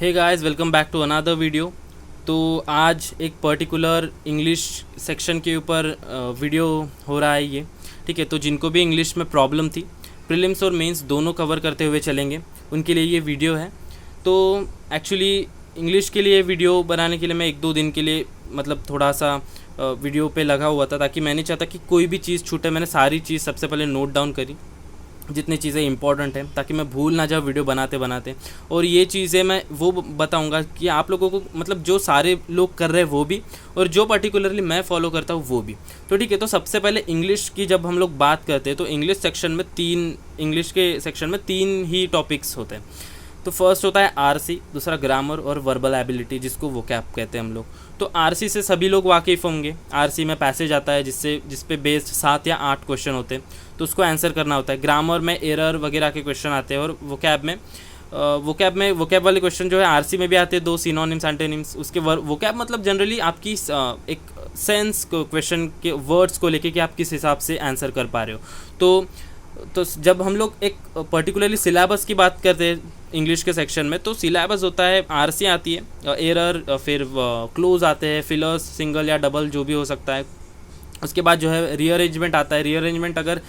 Hey guys, welcome back to another video. तो आज एक पर्टिकुलर इंग्लिश सेक्शन के ऊपर वीडियो हो रहा है ये। ठीक है, तो जिनको भी इंग्लिश में प्रॉब्लम थी, प्रीलिम्स और मेंस दोनों कवर करते हुए चलेंगे, उनके लिए ये वीडियो है। तो एक्चुअली इंग्लिश के लिए वीडियो बनाने के लिए मैं 1-2 दिन के लिए मतलब थोड़ा सा वीडियो पे लगा हुआ था, ताकि मैं नहीं चाहता कि कोई भी चीज़ छूटे। मैंने सारी चीज़ सबसे पहले नोट डाउन करी, जितनी चीज़ें इंपॉर्टेंट हैं, ताकि मैं भूल ना जाऊँ वीडियो बनाते बनाते। और ये चीज़ें मैं वो बताऊंगा कि आप लोगों को मतलब जो सारे लोग कर रहे हैं वो भी, और जो पर्टिकुलरली मैं फॉलो करता हूँ वो भी। तो ठीक है, तो सबसे पहले इंग्लिश की जब हम लोग बात करते हैं तो इंग्लिश के सेक्शन में तीन ही टॉपिक्स होते हैं। तो फर्स्ट होता है आरसी, दूसरा ग्रामर और वर्बल एबिलिटी, जिसको वोकैब कहते हैं हम लोग। तो आरसी से सभी लोग वाकिफ़ होंगे। आरसी में पैसेज आता है जिस पे बेस्ड 7 या 8 क्वेश्चन होते हैं, तो उसको आंसर करना होता है। ग्रामर में एरर वगैरह के क्वेश्चन आते हैं, और वोकैब वाले क्वेश्चन जो है आरसी में भी आते हैं, 2 सिनोनिम्स एंटोनिम्स। उसके वोकैब मतलब जनरली आपकी एक सेंस को, क्वेश्चन के वर्ड्स को लेके कि आप किस हिसाब से आंसर कर पा रहे हो। तो जब हम लोग एक पर्टिकुलरली सिलेबस की बात करते हैं इंग्लिश के सेक्शन में, तो सिलेबस होता है, आरसी आती है, एरर, फिर क्लोज आते हैं, फिलर्स सिंगल या डबल जो भी हो सकता है। उसके बाद जो है रीअरेंजमेंट आता है। रीअरेंजमेंट अगर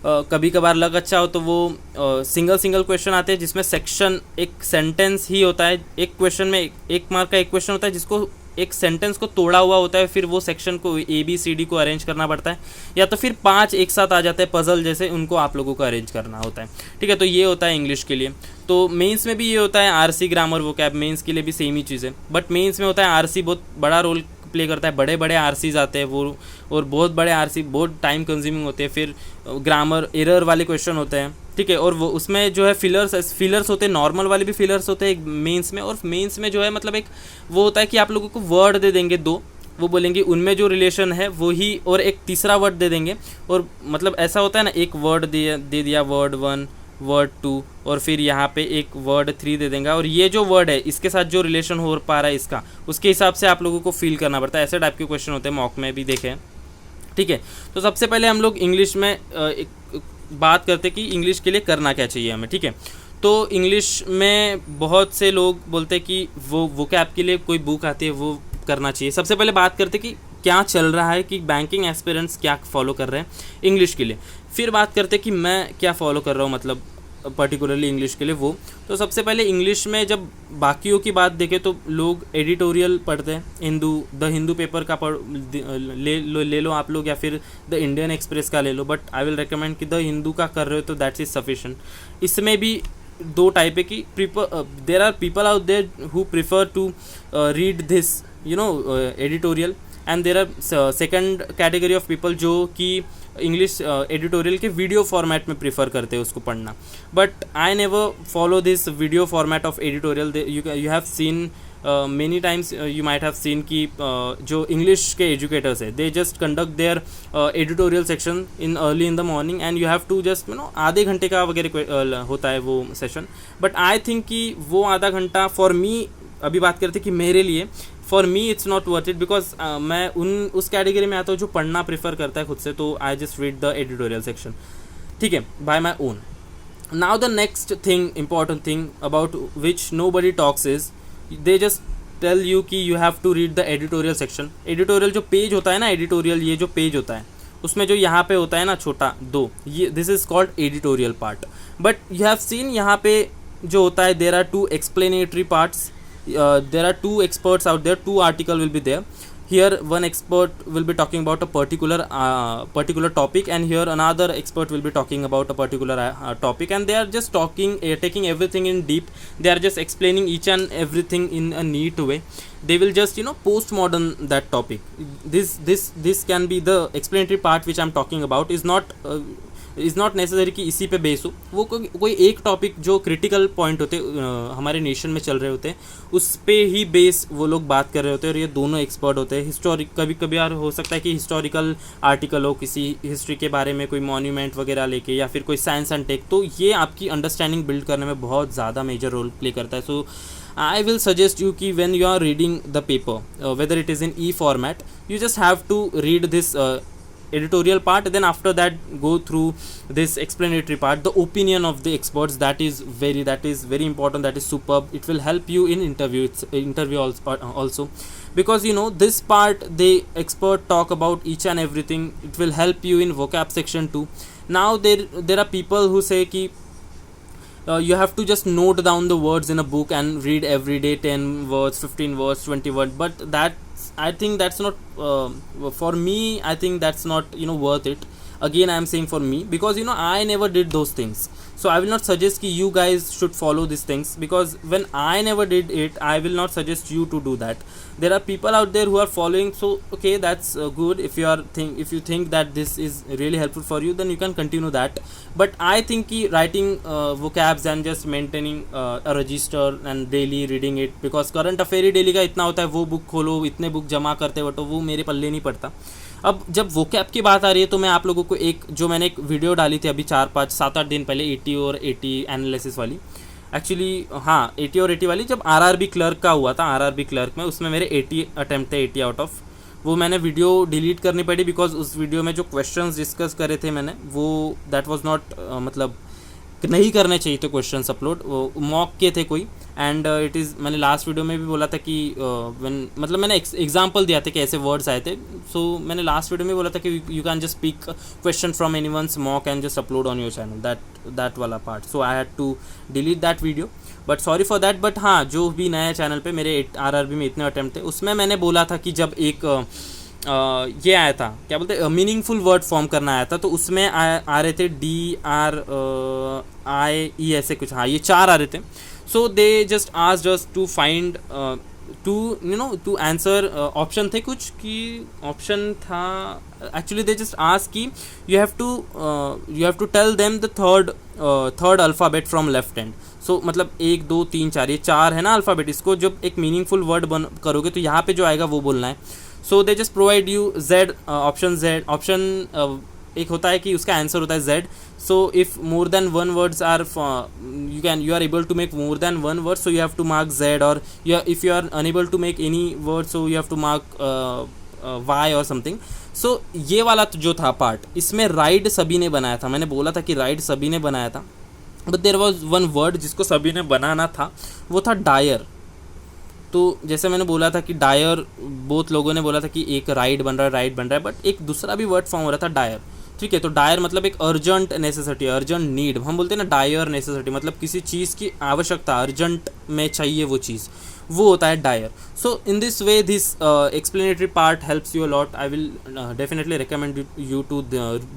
कभी कभार लग अच्छा हो तो वो सिंगल क्वेश्चन आते हैं, जिसमें सेक्शन एक सेंटेंस ही होता है। एक क्वेश्चन में 1 मार्क का एक क्वेश्चन होता है, जिसको एक सेंटेंस को तोड़ा हुआ होता है, फिर वो सेक्शन को ABCD को अरेंज करना पड़ता है, या तो फिर 5 एक साथ आ जाते हैं पजल जैसे, उनको आप लोगों को अरेंज करना होता है। ठीक है, तो ये होता है इंग्लिश के लिए। तो मेंस में भी ये होता है, आरसी ग्रामर वोकैब मेंस के लिए भी सेम ही चीज़ है। बट मेंस में होता है आरसी बहुत बड़ा रोल प्ले करता है, बड़े बड़े आरसीज आते हैं वो, और बहुत बड़े आरसी बहुत टाइम कंज्यूमिंग होते हैं। फिर ग्रामर एरर वाले क्वेश्चन होते हैं। ठीक है, और वो उसमें जो है फिलर्स होते हैं, नॉर्मल वाले भी फिलर्स होते हैं मेंस में। और मेंस में जो है मतलब एक वो होता है कि आप लोगों को वर्ड दे देंगे 2, वो बोलेंगे उनमें जो रिलेशन है वो ही, और एक तीसरा वर्ड दे देंगे। और मतलब ऐसा होता है ना, एक वर्ड दे दिया, वर्ड 1, वर्ड 2, और फिर यहाँ पे एक वर्ड 3 दे देंगे, और ये जो वर्ड है इसके साथ जो रिलेशन हो पा रहा है इसका, उसके हिसाब से आप लोगों को फील करना पड़ता है। ऐसे टाइप के क्वेश्चन होते हैं, मॉक में भी देखे हैं। ठीक है, तो सबसे पहले हम लोग इंग्लिश में एक बात करते कि इंग्लिश के लिए करना क्या चाहिए हमें। ठीक है, तो इंग्लिश में बहुत से लोग बोलते हैं कि वो वोकैब के लिए कोई बुक आती है वो करना चाहिए। सबसे पहले बात करते कि क्या चल रहा है, कि बैंकिंग एस्पिरेंट्स क्या फॉलो कर रहे हैं इंग्लिश के लिए। फिर बात करते कि मैं क्या फॉलो कर रहा हूँ, मतलब पर्टिकुलरली इंग्लिश के लिए वो। तो सबसे पहले इंग्लिश में जब बाकियों की बात देखें तो लोग एडिटोरियल पढ़ते हैं। द हिंदू पेपर का ले लो आप लोग, या फिर द इंडियन एक्सप्रेस का ले लो। बट आई विल रिकमेंड कि द हिंदू का कर रहे हो तो दैट्स इज सफिशेंट। इसमें भी 2 टाइप है कि there are people out there who prefer to read this editorial, and there are second category of people जो कि इंग्लिश एडिटोरियल के वीडियो फॉर्मेट में प्रीफर करते हैं उसको पढ़ना। But I never follow this video format of editorial. You have seen many times, you might have seen कि जो इंग्लिश के एजुकेटर्स है, they just conduct their editorial section in early in the morning, and you have to just आधे घंटे का वगैरह होता है वो सेशन। बट आई थिंक कि वो आधा घंटा फॉर मी, अभी बात करते कि मेरे लिए, for me it's not worth it, because मैं उस कैटेगरी में आता हूँ जो पढ़ना प्रेफर करता है खुद से। तो I just read the editorial section, ठीक है, by my own. Now the next thing, important thing about which nobody talks is, they just tell you कि you have to read the editorial section. Editorial जो page होता है ना, editorial ये जो page होता है, उसमें जो यहाँ पे होता है ना छोटा 2, ये this is called editorial part. But you have seen यहाँ पे जो होता है, there are 2 explanatory parts. There are 2 experts out there, 2 article will be there. Here one expert will be talking about a particular topic, and here another expert will be talking about a particular topic, and they are just taking everything in deep. They are just explaining each and everything in a neat way. They will just postmodern that topic. This can be the explanatory part which I'm talking about. Is not necessary कि इसी पे base हो। वो कोई एक topic जो critical point होते हमारे नेशन में चल रहे होते हैं, उस पे ही बेस वो लोग बात कर रहे होते हैं। और ये दोनों एक्सपर्ट होते हैं। कभी यार हो सकता है कि हिस्टोरिकल आर्टिकल हो, किसी हिस्ट्री के बारे में, कोई मॉन्यूमेंट वगैरह लेके, या फिर कोई साइंस एंड टेक। तो ये आपकी अंडरस्टैंडिंग बिल्ड करने में बहुत ज़्यादा मेजर रोल प्ले करता है। सो I will suggest you कि when you are reading the paper, whether it is in e format, you just have to read this editorial part, then after that go through this explanatory part, the opinion of the experts. That is very important, that is superb. It will help you in interview also, because you know this part the expert talk about each and everything. It will help you in vocab section too. Now there are people who say ki you have to just note down the words in a book and read every day 10 words, 15 words, 20 words, but that I think that's not for me. I think that's not, you know, worth it. Again, I am saying for me, because you know I never did those things, so I will not suggest कि you guys should follow these things, because when I never did it, I will not suggest you to do that. There are people out there who are following, so okay, that's good. If you think that this is really helpful for you, then you can continue that. But I think कि writing vocabs and just maintaining a register and daily reading it, because current affair he daily का इतना होता है, वो book खोलो, इतने book जमा करते हो, तो वो मेरे पल्ले नहीं पड़ता. अब जब वोकैब की बात आ रही है, तो मैं आप लोगों को मैंने एक वीडियो डाली थी अभी 4-5-7-8 दिन पहले, 80 और 80 एनालिसिस वाली. एक्चुअली हाँ, 80 और 80 वाली जब आरआरबी क्लर्क का हुआ था, आरआरबी क्लर्क में, उसमें मेरे 80 अटैम्प्ट थे, 80 आउट ऑफ. वो मैंने वीडियो डिलीट करनी पड़ी, बिकॉज उस वीडियो में जो क्वेश्चंस डिस्कस करे थे मैंने, वो दैट वाज नॉट मतलब नहीं करने चाहिए थे क्वेश्चंस अपलोड, वो मॉक के थे कोई. एंड इट इज़, मैंने लास्ट वीडियो में भी बोला था कि मतलब मैंने एग्जांपल दिया था कि ऐसे वर्ड्स आए थे. सो मैंने लास्ट वीडियो में बोला था कि you can just pick question from anyone's mock and just upload on your channel, that वाला part. So I had to delete that video, but sorry for that. But हाँ, जो भी नया चैनल पे मेरे आरआरबी में इतने अटैम्प्ट थे, उसमें मैंने बोला था कि जब एक ये आया था, क्या बोलते, मीनिंगफुल वर्ड फॉर्म करना आया था, तो उसमें आ रहे थे DRIE ऐसे कुछ, हाँ ये 4 आ रहे थे. So they just asked us to find to answer. Option थे कुछ कि ऑप्शन था, एक्चुअली दे जस्ट आस्क कि you have to tell them the third alphabet from left hand. So मतलब 1 2 3 4, ये 4 है ना अल्फ़ाबेट, इसको जब एक मीनिंगफुल वर्ड करोगे तो यहाँ पे जो आएगा वो बोलना है. So they just provide you option एक होता है कि उसका आंसर होता है Z. So if more than 1 words are you are able to make more than 1 word, so you have to mark Z, or if you are unable to make any word, so you have to mark Y or something. सो ये वाला जो था part, इसमें ride सभी ने बनाया था. मैंने बोला था कि राइड सभी ने बनाया था, बट देयर वाज 1 वर्ड जिसको सभी ने बनाना था, वो था डायर. तो जैसे मैंने बोला था कि डायर, बहुत लोगों ने बोला था कि एक राइड बन रहा है, बट एक दूसरा भी वर्ड फॉर्म हो रहा था डायर. ठीक है, तो डायर मतलब एक अर्जेंट नेसेसिटी, अर्जेंट नीड हम बोलते हैं ना. डायर नेसेसिटी मतलब किसी चीज़ की आवश्यकता, अर्जेंट में चाहिए वो चीज़, वो होता है डायर. So in this way this explanatory part helps you a lot. I will definitely recommend you to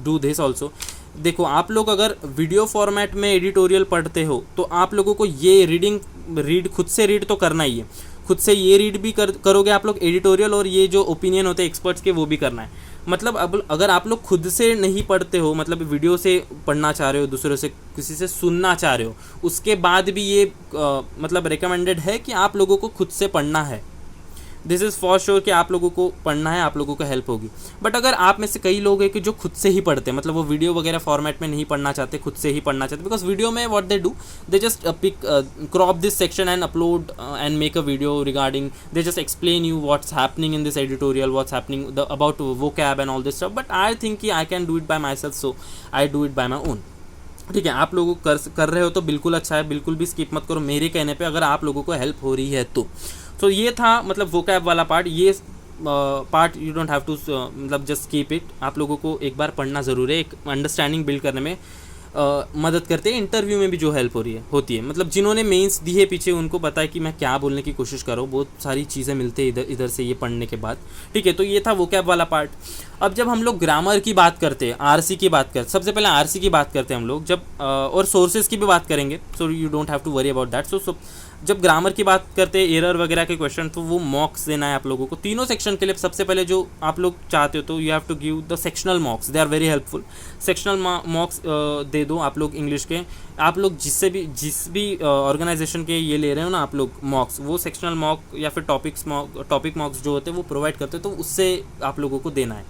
do this also. देखो, आप लोग अगर वीडियो फॉर्मेट में एडिटोरियल पढ़ते हो, तो आप लोगों को ये खुद से रीड तो करना ही है. खुद से ये रीड भी करोगे आप लोग एडिटोरियल, और ये जो ओपिनियन होते हैं एक्सपर्ट्स के, वो भी करना है. मतलब अब अगर आप लोग खुद से नहीं पढ़ते हो, मतलब वीडियो से पढ़ना चाह रहे हो, दूसरों से किसी से सुनना चाह रहे हो, उसके बाद भी ये मतलब रिकमेंडेड है कि आप लोगों को खुद से पढ़ना है. दिस इज़ फॉर श्योर कि आप लोगों को पढ़ना है, आप लोगों को हेल्प होगी. बट अगर आप में से कई लोग हैं कि जो खुद से ही पढ़ते हैं, मतलब वो वीडियो वगैरह फॉर्मेट में नहीं पढ़ना चाहते, खुद से ही पढ़ना चाहते, बिकॉज वीडियो में what they do, they just crop this section and upload and make a video regarding, they just explain you what's happening in this editorial, what's happening about vocab and all this stuff. But I think कि I can do it by myself, so I do it by my own. ठीक है, आप लोगों कर रहे हो तो बिल्कुल अच्छा है, बिल्कुल भी स्किप मत करो मेरे कहने पे, अगर आप लोगों को हेल्प हो रही है तो. तो ये था मतलब वोकैब वाला पार्ट. ये part you don't have to मतलब जस्ट कीप इट. आप लोगों को एक बार पढ़ना ज़रूर है, एक अंडरस्टैंडिंग बिल्ड करने में मदद करते हैं. इंटरव्यू में भी जो हेल्प होती है, मतलब जिन्होंने मेंस दी है पीछे, उनको पता है कि मैं क्या बोलने की कोशिश कर रहा हूँ. बहुत सारी चीज़ें मिलती है इधर से ये पढ़ने के बाद. ठीक है, तो ये था वोकैब वाला पार्ट. अब जब हम लोग ग्रामर की बात करते हैं, आरसी की बात करते, सबसे पहले आरसी की बात करते हैं हम लोग, जब और सोर्सेज की भी बात करेंगे. So you don't have to worry about that. So जब ग्रामर की बात करते हैं, एरर वगैरह के क्वेश्चन, तो वो मॉक्स देना है आप लोगों को तीनों सेक्शन के लिए. सबसे पहले जो आप लोग चाहते हो, तो you have to give the sectional mocks, they are very helpful. Sectional mocks दे दो आप लोग इंग्लिश के. आप लोग जिस भी ऑर्गेनाइजेशन के ये ले रहे हो ना आप लोग मॉक्स, वो सेक्शनल मॉक या फिर टॉपिक मॉक्स जो होते हैं वो प्रोवाइड करते हैं, तो उससे आप लोगों को देना है.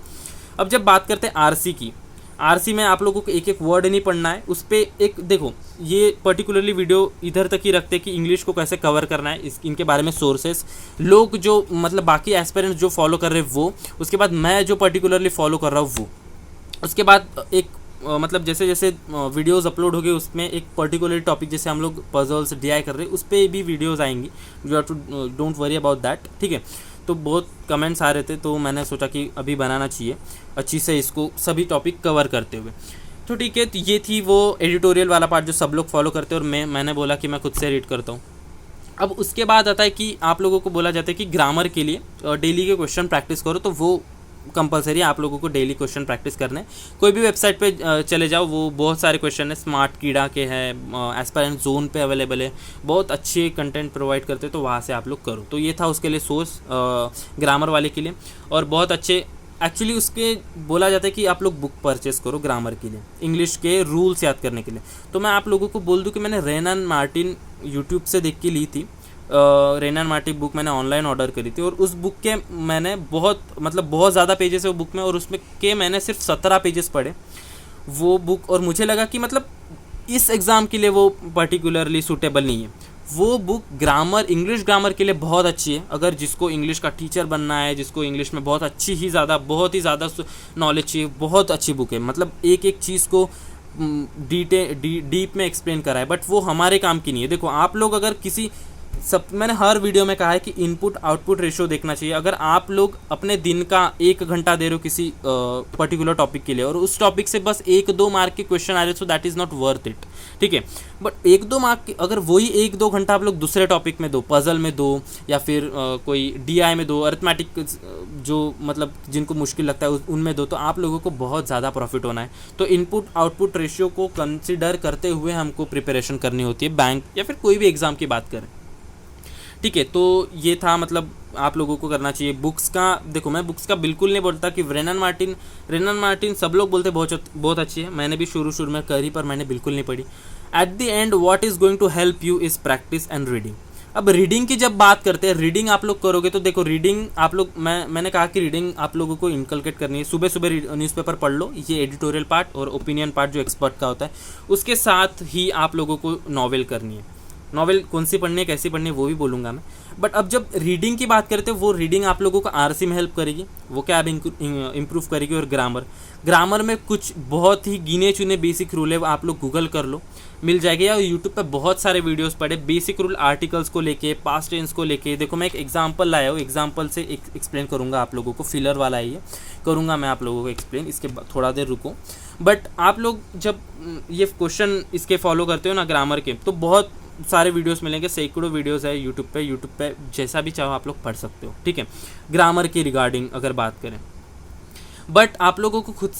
अब जब बात करते हैं आरसी की, आरसी में आप लोगों को एक एक वर्ड नहीं पढ़ना है. उस पर एक देखो, ये पर्टिकुलरली वीडियो इधर तक ही रखते हैं कि इंग्लिश को कैसे कवर करना है, इनके बारे में सोर्सेस लोग जो मतलब बाकी एस्पिरेंट्स जो फॉलो कर रहे हैं वो, उसके बाद मैं जो पर्टिकुलरली फॉलो कर रहा हूँ वो. उसके बाद एक मतलब जैसे जैसे वीडियोस अपलोड हो गए उसमें एक पर्टिकुलर टॉपिक, जैसे हम लोग पजल्स डीआई कर रहे हैं, उस पर भी वीडियोस आएंगी, you have to don't worry about that, ठीक है। तो बहुत कमेंट्स आ रहे थे, तो मैंने सोचा कि अभी बनाना चाहिए अच्छी से इसको सभी टॉपिक कवर करते हुए। तो ठीक है, तो ये थी वो एडिटोरियल वाला पार्ट जो सब लोग फॉलो करते हैं, और मैंने बोला कि मैं खुद से रीड करता हूँ। अब उसके बाद आता है कि आप लोगों को बोला जाता है कि ग्रामर के लिए डेली के क्वेश्चन प्रैक्टिस करो, तो वो कंपलसरी आप लोगों को डेली क्वेश्चन प्रैक्टिस करने हैं। कोई भी वेबसाइट पे चले जाओ, वो बहुत सारे क्वेश्चन है, स्मार्ट कीड़ा के हैं, एस्पायरेंट जोन पे अवेलेबल है, बहुत अच्छे कंटेंट प्रोवाइड करते हैं, तो वहाँ से आप लोग करो। तो ये था उसके लिए सोर्स ग्रामर वाले के लिए, और बहुत अच्छे एक्चुअली उसके बोला जाता है कि आप लोग बुक परचेस करो ग्रामर के लिए, इंग्लिश के रूल्स याद करने के लिए। तो मैं आप लोगों को बोल दूं कि मैंने रेन एंड मार्टिन यूट्यूब से देख के ली थी, रेन एंड मार्टिन बुक मैंने ऑनलाइन ऑर्डर करी थी, और उस बुक के मैंने बहुत ज़्यादा पेजेस है वो बुक में, और उसमें के मैंने सिर्फ 17 पेजेस पढ़े वो बुक, और मुझे लगा कि मतलब इस एग्ज़ाम के लिए वो पर्टिकुलरली सूटेबल नहीं है। वो बुक ग्रामर, इंग्लिश ग्रामर के लिए बहुत अच्छी है, अगर जिसको इंग्लिश का टीचर बनना है, जिसको इंग्लिश में बहुत ही ज़्यादा नॉलेज चाहिए, बहुत अच्छी बुक है। मतलब एक एक चीज़ को डीप में एक्सप्लेन करा है, बट वो हमारे काम की नहीं है। देखो आप लोग अगर किसी मैंने हर वीडियो में कहा है कि इनपुट आउटपुट रेशियो देखना चाहिए। अगर आप लोग अपने दिन का 1 घंटा दे रहे हो किसी पर्टिकुलर टॉपिक के लिए, और उस टॉपिक से बस 1-2 मार्क के क्वेश्चन आ रहे, so that is not worth it, ठीक है। बट 1-2 मार्क की अगर वही 1-2 घंटा आप लोग दूसरे टॉपिक में दो, पजल में दो, या फिर कोई डीआई में दो, अरिथमेटिक जो मतलब जिनको मुश्किल लगता है उनमें दो, तो आप लोगों को बहुत ज़्यादा प्रॉफिट होना है। तो इनपुट आउटपुट रेशियो को कंसिडर करते हुए हमको प्रिपरेशन करनी होती है, बैंक या फिर कोई भी एग्ज़ाम की बात करें, ठीक है। तो ये था मतलब आप लोगों को करना चाहिए। बुक्स का देखो, मैं बुक्स का बिल्कुल नहीं बोलता कि रेन एंड मार्टिन सब लोग बोलते बहुत अच्छी है, मैंने भी शुरू में करी, पर मैंने बिल्कुल नहीं पढ़ी। At the end what is going to help you is practice and reading. अब रीडिंग की जब बात करते हैं, रीडिंग आप लोग करोगे तो देखो, रीडिंग आप लोग मैंने कहा कि रीडिंग आप लोगों को इनकलकेट करनी है। सुबह सुबह न्यूज़पेपर पढ़ लो, ये एडिटोरियल पार्ट और ओपिनियन पार्ट जो एक्सपर्ट का होता है, उसके साथ ही आप लोगों को नॉवेल करनी है। नॉवेल कौन सी पढ़नी है, कैसी पढ़नी है, वो भी बोलूँगा मैं। बट अब जब रीडिंग की बात करते हैं, वो रीडिंग आप लोगों को आरसी में हेल्प करेगी, वो क्या इम्प्रूव करेगी। और ग्रामर में कुछ बहुत ही गिने चुने बेसिक रूल है, वो आप लोग गूगल कर लो, मिल जाएगी, या यूट्यूब पे बहुत सारे वीडियोस पढ़े बेसिक रूल, आर्टिकल्स को लेके, पास्ट टेंस को लेके। देखो मैं एक एग्जांपल लाया हूँ, एग्जांपल से एक्सप्लेन करूँगा आप लोगों को, फिलर वाला है ये, करूँगा मैं आप लोगों को एक्सप्लेन, इसके बाद थोड़ा देर रुको। बट आप लोग जब ये क्वेश्चन इसके फॉलो करते हो ना ग्रामर के, तो बहुत सारे वीडियोस मिलेंगे, सैकड़ों वीडियोस है यूट्यूब पे जैसा भी चाहो आप लोग पढ़ सकते हो, ठीक है, ग्रामर की रिगार्डिंग अगर बात करें। बट आप लोगों को खुद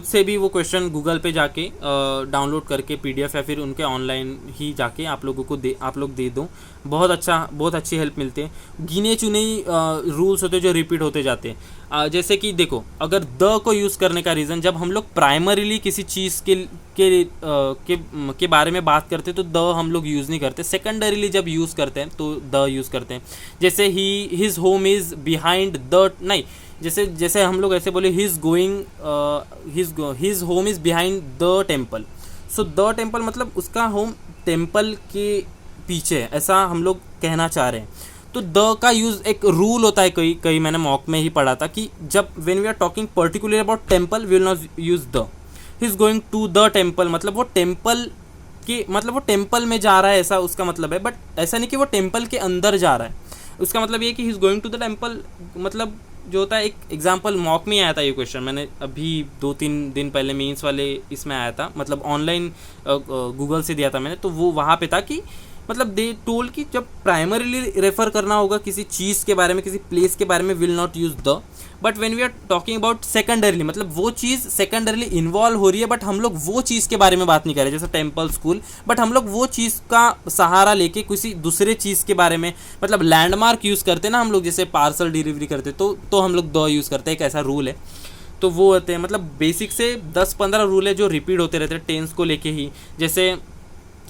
से भी वो क्वेश्चन गूगल पे जाके डाउनलोड करके पीडीएफ, या फिर उनके ऑनलाइन ही जाके आप लोगों को आप लोग दे दो, बहुत अच्छी हेल्प मिलती है। गिने चुने रूल्स होते हैं जो रिपीट होते जाते हैं, जैसे कि देखो, अगर द को यूज़ करने का रीज़न, जब हम लोग प्राइमरीली किसी चीज़ के बारे में बात करते हैं, तो द हम लोग यूज़ नहीं करते। सेकेंडरीली जब यूज़ करते हैं तो द यूज़ करते हैं। जैसे his home is behind the, नहीं, जैसे हम लोग ऐसे बोले, his home is behind the temple, so the temple मतलब उसका होम टेम्पल के पीछे है, ऐसा हम लोग कहना चाह रहे हैं। तो द का यूज़ एक रूल होता है, कई मैंने मॉक में ही पढ़ा था कि जब when we are talking particular about temple, we will not use the. He is going to the temple, मतलब वो टेम्पल में जा रहा है, ऐसा उसका मतलब है। बट ऐसा नहीं कि वो टेम्पल के अंदर जा रहा है, उसका मतलब ये कि he is going to the temple. मतलब जो होता है, एक एग्जांपल मॉक में आया था ये क्वेश्चन, मैंने अभी 2-3 दिन पहले मेंस वाले इसमें आया था, मतलब ऑनलाइन गूगल से दिया था मैंने, तो वो वहाँ पे था कि मतलब दे टोल कि जब प्राइमरीली रेफर करना होगा किसी चीज़ के बारे में, किसी प्लेस के बारे में, will not use the. But when we are talking about secondarily, मतलब वो चीज़ सेकेंडरीली इन्वॉल्व हो रही है, बट हम लोग वो चीज़ के बारे में बात नहीं कर रहे, जैसे टेम्पल, स्कूल, बट हम लोग वो चीज़ का सहारा लेके किसी दूसरे चीज़ के बारे में, मतलब लैंडमार्क यूज़ करते हैं ना हम लोग, जैसे पार्सल डिलीवरी करते तो हम लोग द यूज़ करते हैं, एक ऐसा रूल है। तो वो होते हैं, मतलब बेसिक से 10-15 रूल है जो रिपीट होते रहते हैं टेंस को लेके ही। जैसे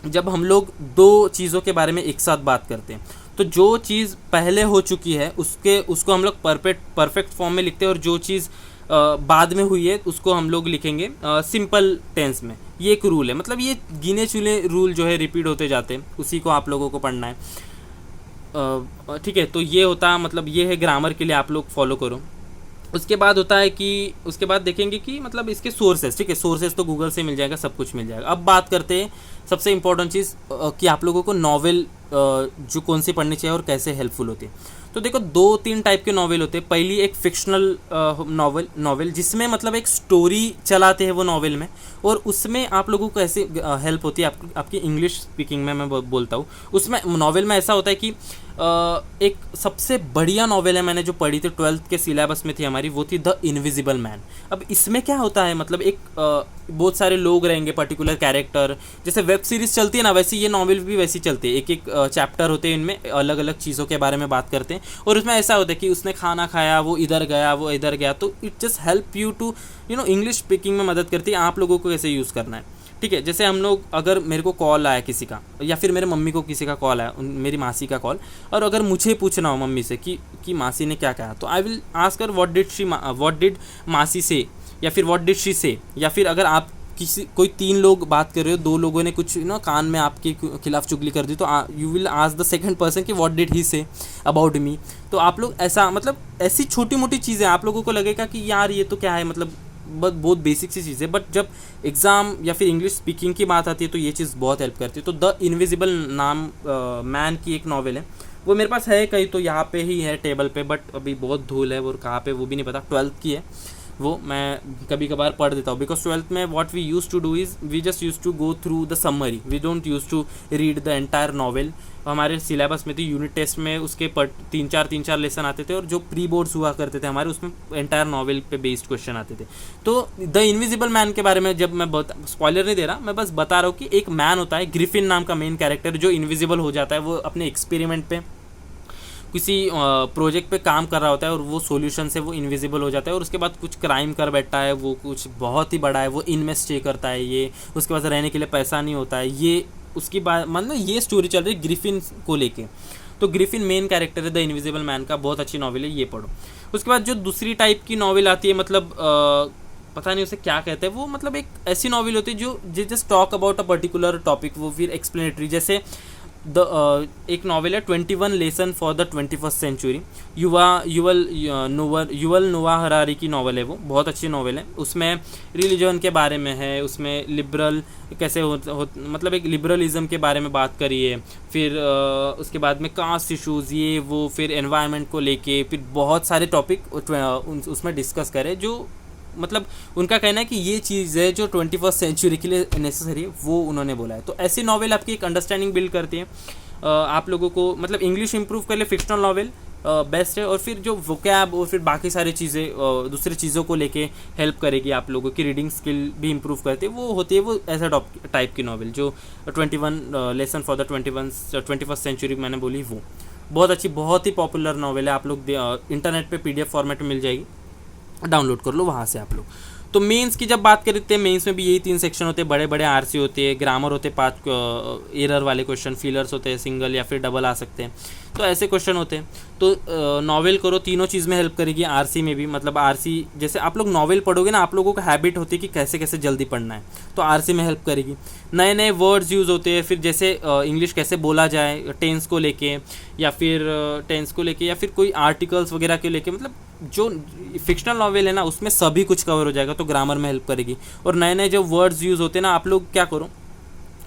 जब हम लोग 2 चीज़ों के बारे में एक साथ बात करते हैं, तो जो चीज़ पहले हो चुकी है उसको हम लोग परफेक्ट फॉर्म में लिखते हैं, और जो चीज़ बाद में हुई है उसको हम लोग लिखेंगे सिंपल टेंस में। ये एक रूल है, मतलब ये गिने चुने रूल जो है रिपीट होते जाते हैं, उसी को आप लोगों को पढ़ना है, ठीक है। तो ये होता, मतलब ये है ग्रामर के लिए आप लोग फॉलो करो। उसके बाद होता है कि उसके बाद देखेंगे कि मतलब इसके सोर्सेज, ठीक है, सोर्सेज तो गूगल से मिल जाएगा, सब कुछ मिल जाएगा। अब बात करते हैं सबसे इंपॉर्टेंट चीज़ कि आप लोगों को नॉवेल जो कौन सी पढ़नी चाहिए और कैसे हेल्पफुल होती है। तो देखो, 2-3 टाइप के नॉवेल होते हैं। पहली एक फिक्शनल नॉवेल जिसमें मतलब एक स्टोरी चलाते हैं वो नॉवेल में, और उसमें आप लोगों को ऐसे हेल्प होती है आपकी इंग्लिश स्पीकिंग में। मैं बोलता हूँ उसमें नॉवेल में ऐसा होता है कि एक सबसे बढ़िया नॉवेल है मैंने जो पढ़ी थी, 12th के सिलेबस में थी हमारी, वो थी द इनविजिबल मैन। अब इसमें क्या होता है, मतलब एक बहुत सारे लोग रहेंगे, पर्टिकुलर कैरेक्टर, जैसे वेब सीरीज चलती है ना, वैसे ये नॉवेल भी वैसी चलती है। एक एक चैप्टर होते हैं, इनमें अलग अलग चीज़ों के बारे में बात करते हैं, और उसमें ऐसा होता है कि उसने खाना खाया, वो इधर गया, वो इधर गया। तो it just help you to English speaking में मदद करती है आप लोगों को कैसे यूज़ करना है, ठीक है। जैसे हम लोग, अगर मेरे को कॉल आया किसी का, या फिर मेरे मम्मी को किसी का कॉल आया, मेरी मासी का कॉल, और अगर मुझे पूछना हो मम्मी से कि मासी ने क्या कहा, तो I will ask her what did मासी से, या फिर व्हाट डिड शी से। या फिर अगर आप कोई 3 लोग बात कर रहे हो, 2 लोगों ने कुछ कान में आपके खिलाफ चुगली कर दी, तो you will ask the second person कि what did he say about मी। तो आप लोग ऐसा, मतलब ऐसी छोटी मोटी चीज़ें आप लोगों को लगेगा कि यार ये तो क्या है, मतलब बहुत बेसिक सी चीज़ है, बट जब एग्ज़ाम या फिर इंग्लिश स्पीकिंग की बात आती है तो ये चीज़ बहुत हेल्प करती है। तो द इनविजिबल नाम मैन की एक नॉवेल है, वो मेरे पास है कहीं तो यहाँ पे ही है टेबल पे, बट अभी बहुत धूल है, वो कहाँ पे वो भी नहीं पता। 12th की है वो, मैं कभी कभार पढ़ देता हूँ, बिकॉज 12th में what we use to do is we just use to go through the summary, we don't use to read the entire novel. हमारे सिलेबस में थी यूनिट टेस्ट में, उसके 3-4 लेसन आते थे, और जो प्री बोर्ड्स हुआ करते थे हमारे, उसमें एंटायर नॉवेल पे बेस्ड क्वेश्चन आते थे। तो द इनविजिबल मैन के बारे में जब मैं स्पॉइलर नहीं दे रहा, मैं बस बता रहा हूँ कि एक मैन होता है, ग्रिफिन नाम का मेन कैरेक्टर, जो इनविजिबल हो जाता है। वो अपने एक्सपेरिमेंट पे किसी प्रोजेक्ट पे काम कर रहा होता है, और वो सॉल्यूशन से वो इनविजिबल हो जाता है, और उसके बाद कुछ क्राइम कर बैठता है, वो कुछ बहुत ही बड़ा है, वो इनमें स्टे करता है, ये उसके पास रहने के लिए पैसा नहीं होता है, ये उसकी बात, मतलब ये स्टोरी चल रही है ग्रिफिन को लेके। तो ग्रिफिन मेन कैरेक्टर है द इनविजिबल मैन का, बहुत अच्छी नॉवेल है, ये पढ़ो। उसके बाद जो दूसरी टाइप की नॉवेल आती है, मतलब पता नहीं उसे क्या कहते हैं, वो मतलब एक ऐसी नॉवेल होती है जो just talk about a particular topic, वो फिर एक्सप्लेनेटरी। जैसे एक नॉवेल है 21 lesson for the 21st century, Yuval Noah Harari की नॉवेल है वो, बहुत अच्छी नॉवेल है। उसमें रिलीजन के बारे में है, उसमें लिबरल कैसे मतलब एक लिबरलिज्म के बारे में बात करी है, फिर उसके बाद में कास्ट इशूज़, ये वो, फिर एनवायरनमेंट को लेके, फिर बहुत सारे टॉपिक उसमें डिस्कस करे, जो मतलब उनका कहना है कि ये चीज़ है जो 21st सेंचुरी के लिए नेसेसरी है, वो उन्होंने बोला है। तो ऐसी नॉवेल आपकी एक अंडरस्टैंडिंग बिल्ड करती है, आप लोगों को मतलब इंग्लिश इंप्रूव कर ले, फिक्शनल नॉवेल बेस्ट है। और फिर जो वोकैब और फिर बाकी सारी चीज़ें दूसरी चीज़ों को लेके हेल्प करेगी आप लोगों की, रीडिंग स्किल भी इंप्रूव करती है, वो होती है वो ऐसा टाइप की नॉवेल जो 21 lesson for the 21st century मैंने बोली, वो बहुत अच्छी, बहुत ही पॉपुलर नॉवेल है। आप लोग इंटरनेट पे PDF फॉर्मेट में मिल जाएगी, डाउनलोड कर लो वहाँ से आप लोग। तो मेंस की जब बात करते हैं, मेंस में भी यही 3 सेक्शन होते हैं, बड़े बड़े RC होते हैं, ग्रामर होते हैं 5 एरर वाले क्वेश्चन, फिलर्स होते हैं, सिंगल या फिर डबल आ सकते हैं, तो ऐसे क्वेश्चन होते हैं। तो नॉवेल करो, तीनों चीज़ में हेल्प करेगी, RC में भी। मतलब RC जैसे आप लोग नॉवेल पढ़ोगे ना, आप लोगों को हैबिट होती है कि कैसे कैसे जल्दी पढ़ना है, तो RC में हेल्प करेगी। नए नए वर्ड्स यूज़ होते हैं, फिर जैसे इंग्लिश कैसे बोला जाए टेंस को लेके, या फिर कोई आर्टिकल्स वगैरह के लेके, मतलब जो फिक्शनल नॉवेल है ना उसमें सभी कुछ कवर हो जाएगा, तो ग्रामर में हेल्प करेगी। और नए नए जो वर्ड्स यूज़ होते हैं ना, आप लोग क्या करो,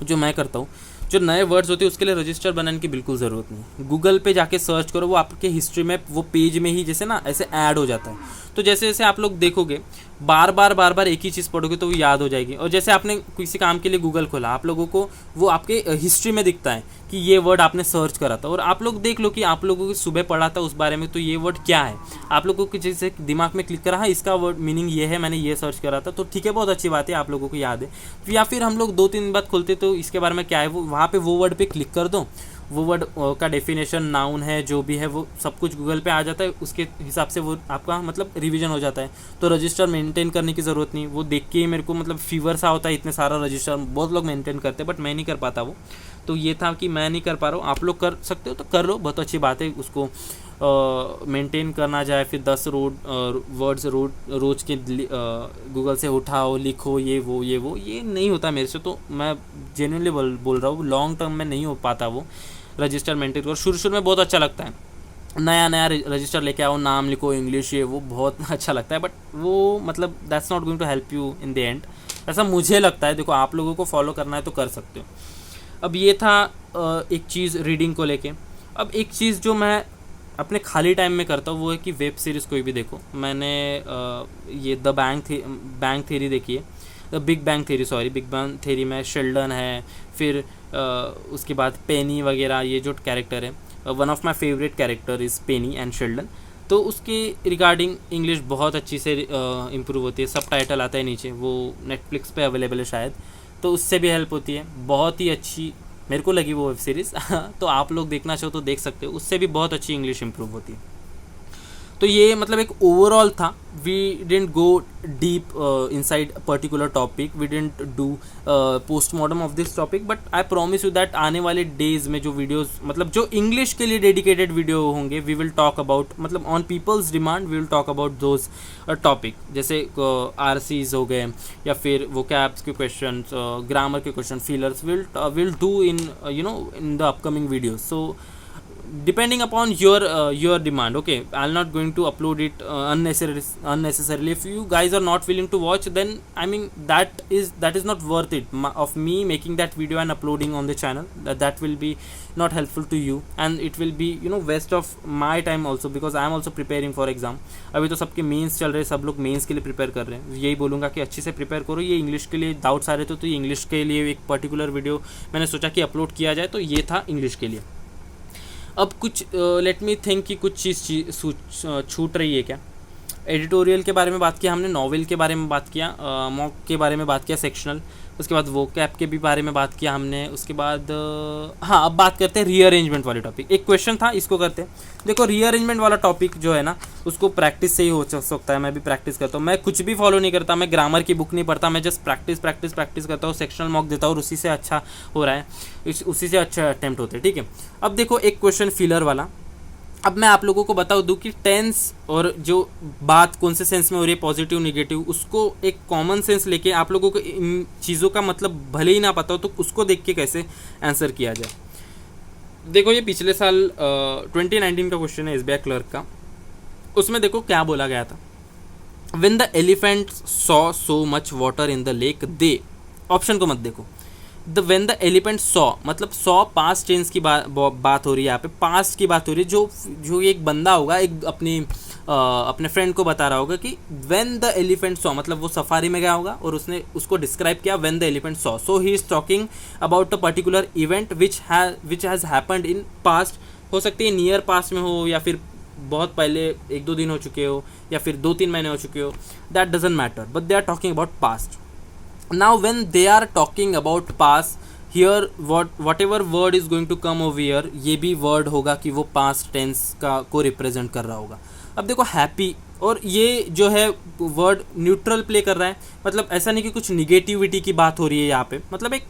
जो मैं करता हूँ, जो नए वर्ड्स होते हैं उसके लिए रजिस्टर बनाने की बिल्कुल ज़रूरत नहीं, गूगल पे जाके सर्च करो, वो आपके हिस्ट्री में वो पेज में ही जैसे ना ऐसे ऐड हो जाता है। तो जैसे जैसे आप लोग देखोगे, बार बार एक ही चीज़ पढ़ोगे तो वो याद हो जाएगी। और जैसे आपने किसी काम के लिए गूगल खोला, आप लोगों को वो आपके हिस्ट्री में दिखता है कि ये वर्ड आपने सर्च करा था, और आप लोग देख लो कि आप लोगों को सुबह पढ़ा था उस बारे में, तो ये वर्ड क्या है, आप लोगों को जैसे दिमाग में क्लिक करा, हाँ इसका वर्ड मीनिंग ये है, मैंने ये सर्च करा था, तो ठीक है, बहुत अच्छी बात है, आप लोगों को याद है। या फिर हम लोग 2-3 बात खोलते तो इसके बारे में क्या है, वो वहाँ पे वो वर्ड पे क्लिक कर दो, वो वर्ड का डेफिनेशन, नाउन है, जो भी है वो सब कुछ गूगल पे आ जाता है, उसके हिसाब से वो आपका मतलब रिवीजन हो जाता है। तो रजिस्टर मेंटेन करने की ज़रूरत नहीं, वो देख के ही मेरे को मतलब फीवर सा होता है, इतने सारा रजिस्टर बहुत लोग मेंटेन करते हैं, बट मैं नहीं कर पाता वो। तो ये था कि मैं नहीं कर पा रहा हूँ, आप लोग कर सकते हो तो कर लो, बहुत अच्छी बात है। उसको मेंटेन करना जाए, फिर 10 वर्ड्स रोज के गूगल से उठाओ, लिखो, ये नहीं होता मेरे से, तो मैं जेन्युइनली बोल रहा हूँ, लॉन्ग टर्म में नहीं हो पाता वो रजिस्टर मेंटेन करो। शुरू में बहुत अच्छा लगता है, नया नया रजिस्टर लेके आओ, नाम लिखो इंग्लिश, ये वो बहुत अच्छा लगता है, बट वो मतलब that's not going to help you in the end, ऐसा मुझे लगता है। देखो आप लोगों को फॉलो करना है तो कर सकते हो। अब ये था एक चीज़ रीडिंग को लेके। अब एक चीज़ जो मैं अपने खाली टाइम में करता हूँ वो है कि वेब सीरीज़ कोई भी देखो। मैंने ये द बैंग थेरी देखी है, big bang theory, sorry big bang theory में शेल्डन है, फिर उसके बाद पेनी वगैरह, ये जो कैरेक्टर है, one of my favourite character is Penney and Sheldon. तो उसके रिगार्डिंग इंग्लिश बहुत अच्छी से इम्प्रूव होती है, सब टाइटल आता है नीचे, वो नेटफ्लिक्स पे अवेलेबल है शायद, तो उससे भी हेल्प होती है। बहुत ही अच्छी मेरे को लगी वो वेब सीरीज़ तो आप लोग देखना चाहो तो देख सकते हो, उससे भी बहुत अच्छी इंग्लिश इम्प्रूव होती है। तो ये मतलब एक ओवरऑल था, we didn't go deep inside particular topic, we didn't do postmortem of this topic, but I promise you that आने वाले डेज में जो वीडियोस मतलब जो इंग्लिश के लिए डेडिकेटेड वीडियो होंगे, वी विल टॉक अबाउट, मतलब on people's demand we will talk about those topic, जैसे RCs हो गए, या फिर वोकैब्स के क्वेश्चन, ग्रामर के question, fillers will do in in the upcoming videos. So depending upon your demand, okay, I'll not going to upload it unnecessarily. If you guys are not willing to watch, then I mean that is not worth it of me making that video and uploading on the channel. That will be not helpful to you, and it will be waste of my time also, because I am also preparing for exam. अभी तो सबके mains चल रहे हैं, सब लोग mains के लिए प्रिपेयर कर रहे हैं। यही बोलूँगा कि अच्छे से प्रिपेयर करो। ये इंग्लिश के लिए डाउट्स आ रहे थे तो ये इंग्लिश के लिए एक पर्टिकुलर वीडियो मैंने सोचा कि अपलोड किया जाए, तो ये था इंग्लिश के लिए। अब कुछ लेट मी थिंक कि कुछ चीज़ छूट रही है क्या। एडिटोरियल के बारे में बात किया हमने, नॉवेल के बारे में बात किया, मॉक के बारे में बात किया, सेक्शनल, उसके बाद वोकैब के भी बारे में बात किया हमने। उसके बाद हाँ, अब बात करते हैं रीअरेंजमेंट वाले टॉपिक। एक क्वेश्चन था, इसको करते हैं। देखो रीअरेंजमेंट वाला टॉपिक जो है ना, उसको प्रैक्टिस से ही हो सकता है। मैं भी प्रैक्टिस करता हूँ, मैं कुछ भी फॉलो नहीं करता, मैं ग्रामर की बुक नहीं पढ़ता, मैं जस्ट प्रैक्टिस करता हूँ, सेक्शनल मॉक देता हूँ और उसी से अच्छा हो रहा है, उसी से अच्छा अटैम्प्ट होते हैं, ठीक है। अब देखो एक क्वेश्चन फिलर वाला। अब मैं आप लोगों को बता दूं कि टेंस और जो बात कौन से सेंस में हो रही है, पॉजिटिव नेगेटिव, उसको एक कॉमन सेंस लेके आप लोगों को इन चीज़ों का मतलब भले ही ना पता हो तो उसको देख के कैसे आंसर किया जाए। देखो ये पिछले साल 2019 का क्वेश्चन है SBI क्लर्क का। उसमें देखो क्या बोला गया था, when the elephant saw so much water in the lake they, option को मत देखो, व्हेन द एलिफेंट सॉ, मतलब सॉ पास्ट टेंस की बात हो रही है, यहाँ पे पास्ट की बात हो रही है। जो एक बंदा होगा, एक अपने फ्रेंड को बता रहा होगा कि व्हेन द एलिफेंट सॉ, मतलब वो सफारी में गया होगा और उसने उसको डिस्क्राइब किया when the elephant saw, so he is talking about a particular event which has happened in past. हो सकती है नियर पास्ट में हो, या फिर बहुत पहले 1-2 दिन हो चुके हो, या फिर 2-3 महीने हो चुके हो, that doesn't matter, but they are talking about past. Now when they are talking about past, here whatever word is going to come over here, ये भी word होगा कि वो past tense को represent कर रहा होगा। अब देखो हैप्पी, और ये जो है वर्ड न्यूट्रल प्ले कर रहा है, मतलब ऐसा नहीं कि कुछ निगेटिविटी की बात हो रही है यहाँ पे, मतलब एक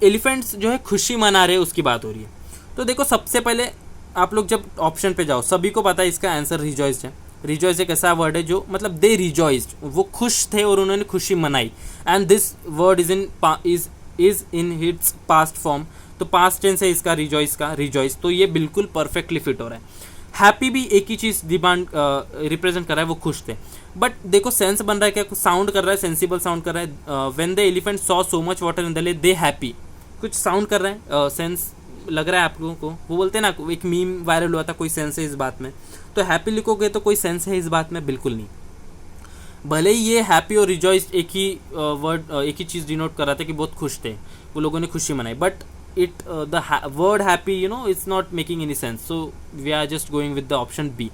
एलिफेंट्स जो है खुशी मना रहे हैं उसकी बात हो रही है। तो देखो सबसे पहले आप लोग जब ऑप्शन पे जाओ, सभी को पता है इसका आंसर रिजॉइस्ड है। रिजॉइस एक ऐसा वर्ड है जो मतलब दे रिजॉइस्ड, वो खुश थे और उन्होंने खुशी मनाई, and this word is in hits past form, तो पास्ट टेंस है इसका रिजॉइस का, रिजॉइस, तो ये बिल्कुल परफेक्टली फिट हो रहा है। हैप्पी भी एक ही चीज़ डिमांड रिप्रेजेंट कर रहा है, वो खुश थे, बट देखो सेंस बन रहा है क्या, कुछ साउंड कर रहा है, सेंसिबल साउंड कर रहा है। When the elephant saw so much water in the lake they happy, कुछ साउंड कर रहा है, सेंस लग रहा है आप लोगों को। वो बोलते हैं ना, एक मीम वायरल हुआ था, कोई सेंस है इस बात में, तो हैप्पी लिखोगे तो कोई सेंस है इस बात में, बिल्कुल नहीं। भले ही ये हैप्पी और रिजॉइस्ड एक ही वर्ड, एक ही चीज़ डिनोट कर रहा था कि बहुत खुश थे, वो लोगों ने खुशी मनाई, but it the word happy it's not making any sense, so we are just going with the option B।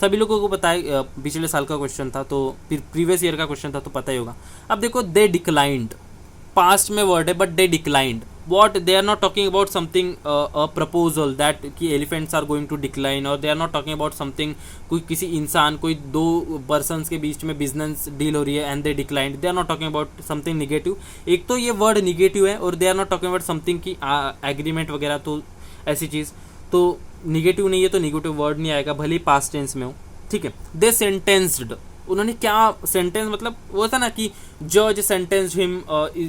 सभी लोगों को पता है पिछले साल का क्वेश्चन था, तो प्रीवियस ईयर का क्वेश्चन था, तो पता ही होगा। अब देखो दे डिक्लाइंड, पास्ट में वर्ड है but they declined, what they are not talking about something a proposal that कि elephants are going to decline, और they are not talking about something कोई किसी इंसान, कोई 2 persons के बीच में बिजनेस डील हो रही है and they declined, they are not talking about something negative। एक तो ये वर्ड निगेटिव है, और they are not talking about something की एग्रीमेंट वगैरह, तो ऐसी चीज़ तो निगेटिव नहीं है, तो निगेटिव वर्ड नहीं आएगा भले ही पास्ट टेंस में हो, ठीक है। दे सेंटेंस्ड, उन्होंने क्या सेंटेंस, मतलब वो था ना कि जज सेंटेंस हिम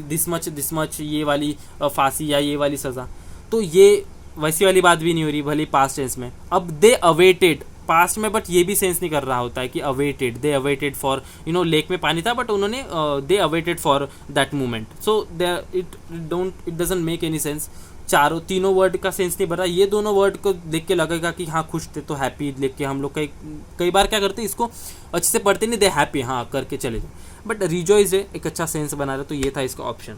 दिस मच ये वाली फांसी या ये वाली सज़ा, तो ये वैसी वाली बात भी नहीं हो रही, भले पास्ट टेंस में। अब दे अवेटेड पास्ट में, बट ये भी सेंस नहीं कर रहा होता है कि awaited, they awaited for lake में पानी था बट उन्होंने they awaited for that moment. So they it doesn't make any sense. तीनों वर्ड का सेंस नहीं बन रहा। ये दोनों वर्ड को देख के लगेगा कि हाँ खुश थे तो हैप्पी लिख के हम लोग कई बार क्या करते हैं, इसको अच्छे से पढ़ते नहीं, दे हैप्पी हाँ करके चले जाए, बट रिजॉइस है एक अच्छा सेंस बना रहा है। तो ये था इसका ऑप्शन।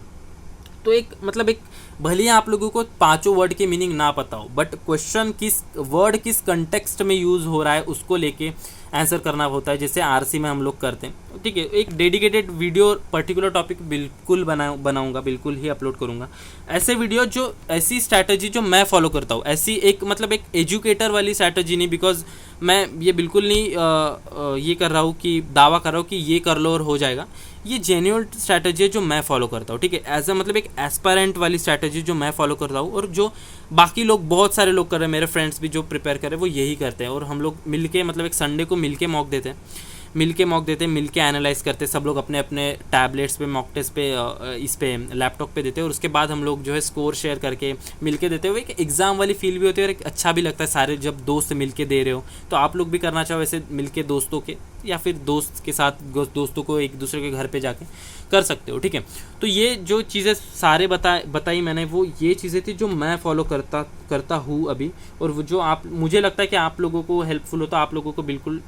तो एक भले ही आप लोगों को पांचों वर्ड की मीनिंग ना पता हो, बट क्वेश्चन किस कंटेक्स्ट में यूज़ हो रहा है उसको लेके आंसर करना होता है, जैसे आरसी में हम लोग करते हैं। ठीक है, एक डेडिकेटेड वीडियो पर्टिकुलर टॉपिक बिल्कुल बनाऊंगा, बिल्कुल ही अपलोड करूंगा ऐसे वीडियो, जो ऐसी स्ट्रैटेजी जो मैं फॉलो करता हूँ, ऐसी एक एजुकेटर वाली स्ट्रैटेजी नहीं, बिकॉज मैं ये बिल्कुल नहीं ये कर रहा हूँ कि दावा कर रहा हूँ कि ये कर लो और हो जाएगा। ये जेन्युइन स्ट्रैटेजी है जो मैं फॉलो करता हूँ। ठीक है, एज एक एस्पायरेंट वाली स्ट्रैटेजी जो मैं फॉलो करता हूँ, और जो बाकी लोग बहुत सारे लोग कर रहे हैं, मेरे फ्रेंड्स भी जो प्रिपेयर कर रहे हैं वो यही करते हैं। और हम लोग मिल के एक संडे को मिल के मॉक देते हैं, मिल के एनालाइज करते हैं सब लोग अपने अपने टैबलेट्स पे, मॉक टेस्ट पे, इस पे लैपटॉप पे देते हैं, और उसके बाद हम लोग जो है स्कोर शेयर करके मिल के देते हुए एक एग्ज़ाम वाली फील भी होती है, और एक अच्छा भी लगता है सारे जब दोस्त मिल के दे रहे हो। तो आप लोग भी करना चाहो ऐसे मिल के दोस्तों के, या फिर दोस्त के साथ दोस्तों को एक दूसरे के घर पे जाके कर सकते हो। ठीक है, तो ये जो चीज़ें सारे बताई मैंने, वो ये चीज़ें थी जो मैं फॉलो करता हूँ अभी, और वो जो मुझे लगता है कि आप लोगों को हेल्पफुल होता है, आप लोगों को बिल्कुल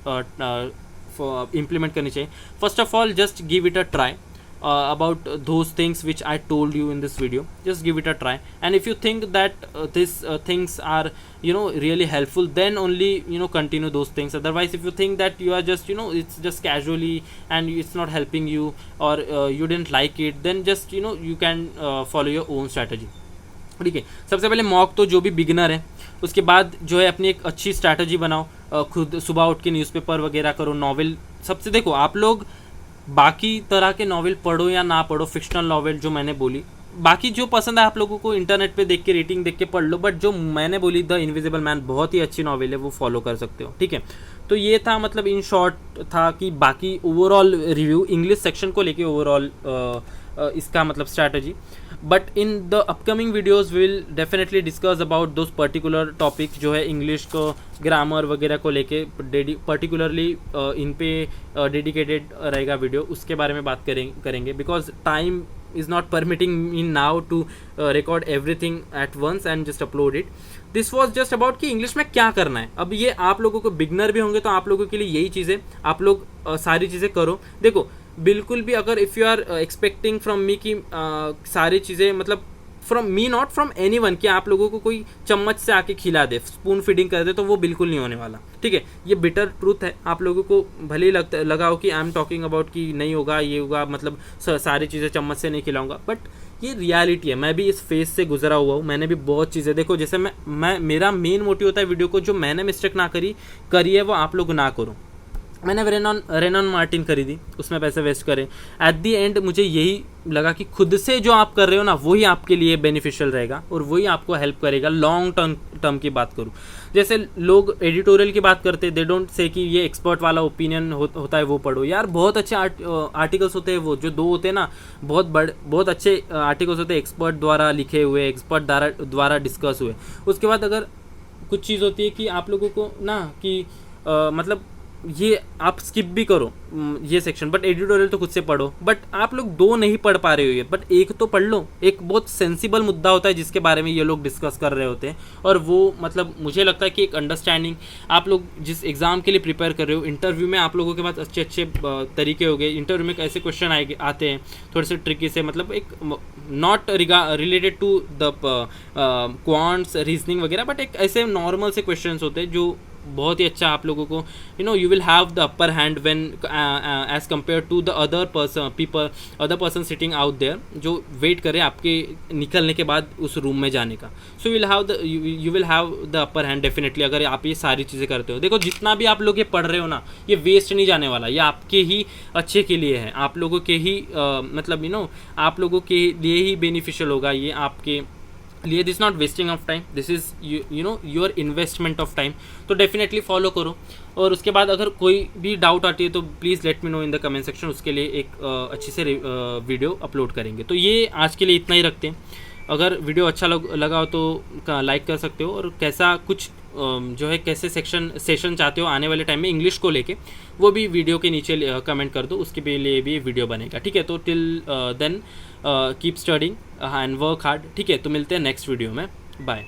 implement करनी चाहिए। First of all, just give it a try about those things which I told you in this video. Just give it a try, and if you think that these things are really helpful, then only continue those things. Otherwise, if you think that you are just it's just casually and it's not helping you, or you didn't like it, then just you can follow your own strategy. ठीक है, सबसे पहले mock तो जो भी beginner है, उसके बाद जो है अपनी एक अच्छी स्ट्रैटेजी बनाओ, खुद सुबह उठ के न्यूज़पेपर वगैरह करो, नॉवेल सबसे देखो, आप लोग बाकी तरह के नॉवेल पढ़ो या ना पढ़ो, फिक्शनल नॉवेल जो मैंने बोली, बाकी जो पसंद है आप लोगों को इंटरनेट पे देख के रेटिंग देख के पढ़ लो, बट जो मैंने बोली द इनविजिबल मैन बहुत ही अच्छी नॉवेल है, वो फॉलो कर सकते हो। ठीक है, तो ये था इन शॉर्ट था कि बाकी ओवरऑल रिव्यू इंग्लिश सेक्शन को लेके ओवरऑल इसका strategy. But in the upcoming videos will definitely discuss about those particular topic जो है इंग्लिश को, ग्रामर वगैरह को लेके पर्टिकुलरली इन पे डेडिकेटेड रहेगा वीडियो, उसके बारे में बात करेंगे because time is not permitting me now to record everything at once and just upload it. This was just about कि इंग्लिश में क्या करना है। अब ये आप लोगों को बिगनर भी होंगे तो आप लोगों के लिए यही चीज़ें, आप लोग सारी चीज़ें करो। देखो बिल्कुल भी अगर if you are expecting from me कि सारी चीज़ें from me not from anyone, कि आप लोगों को कोई चम्मच से आके खिला दे, स्पून फीडिंग कर दे, तो वो बिल्कुल नहीं होने वाला। ठीक है, ये बिटर ट्रूथ है। आप लोगों को भले ही लगा हो कि आई एम टॉकिंग अबाउट कि नहीं होगा, ये होगा, सारी चीज़ें चम्मच से नहीं खिलाऊंगा, बट ये रियलिटी है। मैं भी इस फेज से गुजरा हुआ हूँ, मैंने भी बहुत चीज़ें देखो, जैसे मैं मेरा मेन मोटिव होता है वीडियो को, जो मैंने मिस्टेक ना करी है वो आप लोग ना करो। मैंने रेनॉन मार्टिन खरीदी, उसमें पैसे वेस्ट करें, एट दी एंड मुझे यही लगा कि खुद से जो आप कर रहे हो ना, वही आपके लिए बेनिफिशियल रहेगा और वही आपको हेल्प करेगा। लॉन्ग टर्म की बात करूँ, जैसे लोग एडिटोरियल की बात करते हैं, दे डोंट से कि ये एक्सपर्ट वाला ओपिनियन होता है वो पढ़ो। यार बहुत अच्छे आर्टिकल्स होते हैं, वो जो दो होते हैं ना, बहुत अच्छे आर्टिकल्स होते हैं, एक्सपर्ट द्वारा लिखे हुए, एक्सपर्ट द्वारा डिस्कस हुए। उसके बाद अगर कुछ चीज़ होती है कि आप लोगों को ना कि ये आप स्किप भी करो ये सेक्शन, बट एडिटोरियल तो खुद से पढ़ो। बट आप लोग दो नहीं पढ़ पा रहे हो ये, बट एक तो पढ़ लो। एक बहुत सेंसिबल मुद्दा होता है जिसके बारे में ये लोग डिस्कस कर रहे होते हैं, और वो मुझे लगता है कि एक अंडरस्टैंडिंग, आप लोग जिस एग्ज़ाम के लिए प्रिपेयर कर रहे हो, इंटरव्यू में आप लोगों के पास अच्छे तरीके हो गए, इंटरव्यू में ऐसे क्वेश्चन आते हैं थोड़े से ट्रिकी से, एक not related to the quants reasoning वगैरह, बट एक ऐसे नॉर्मल से क्वेश्चन होते हैं जो बहुत ही अच्छा आप लोगों को you will have the upper hand when as compare to the other person sitting out there, जो वेट करे आपके निकलने के बाद उस रूम में जाने का। So you will have the upper hand definitely, अगर आप ये सारी चीज़ें करते हो। देखो जितना भी आप लोग ये पढ़ रहे हो ना, ये वेस्ट नहीं जाने वाला, ये आपके ही अच्छे के लिए है, आप लोगों के ही आप लोगों के लिए ही बेनिफिशियल होगा ये आपके लिए। This not wasting of time, this is your investment of time. तो डेफिनेटली फॉलो करो। और उसके बाद अगर कोई भी डाउट आती है तो please let me know in the comment section, उसके लिए एक अच्छी से वीडियो अपलोड करेंगे। तो ये आज के लिए इतना ही रखते हैं। अगर वीडियो अच्छा लगा हो तो लाइक कर सकते हो, और कैसा कुछ जो है कैसे सेशन चाहते हो आने वाले टाइम में इंग्लिश को लेके, वो भी वीडियो के नीचे कमेंट कर दो, उसके भी लिए भी वीडियो बनेगा। ठीक है, तो till then keep studying and work hard. ठीक है, तो मिलते हैं नेक्स्ट वीडियो में। बाय।